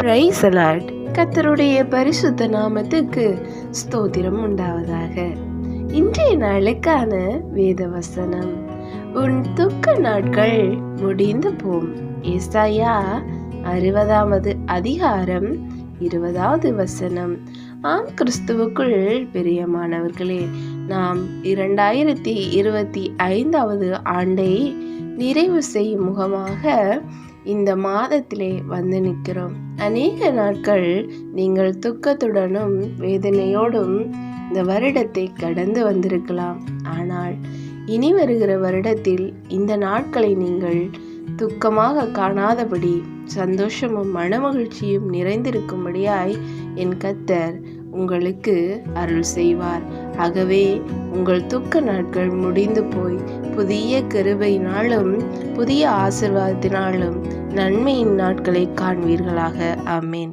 Price allot. கர்த்தருடைய பரிசுத்த நாமத்துக்கு ஸ்தோத்திரம் உண்டாவதாக. இன்றைய நாளுக்கான வேத வசனம், உன் துக்க நாட்கள் முடிந்து போம். ஏசாயா 60வது அதிகாரம் 20வது வசனம். ஆம், கிறிஸ்துவுக்குள் பிரியமானவர்களே, நாம் 2025வது ஆண்டை நிறைவு செய்யும் முகமாக இந்த மாதத்திலே வந்து நிற்கிறோம். அநேக நாட்கள் நீங்கள் துக்கத்துடனும் வேதனையோடும் இந்த வருடத்தை கடந்து வந்திருக்கலாம். ஆனால் இனி வருகிற வருடத்தில் இந்த நாட்களை நீங்கள் துக்கமாக காணாதபடி சந்தோஷமும் மனமகிழ்ச்சியும் நிறைந்திருக்கும்படியாய் என் கர்த்தர் உங்களுக்கு அருள் செய்வார். ஆகவே உங்கள் துக்க நாட்கள் முடிந்து போய் புதிய கிருபையினாலும் புதிய ஆசீர்வாதத்தினாலும் நன்மையின் நாட்களை காண்பீர்களாக. ஆமென்.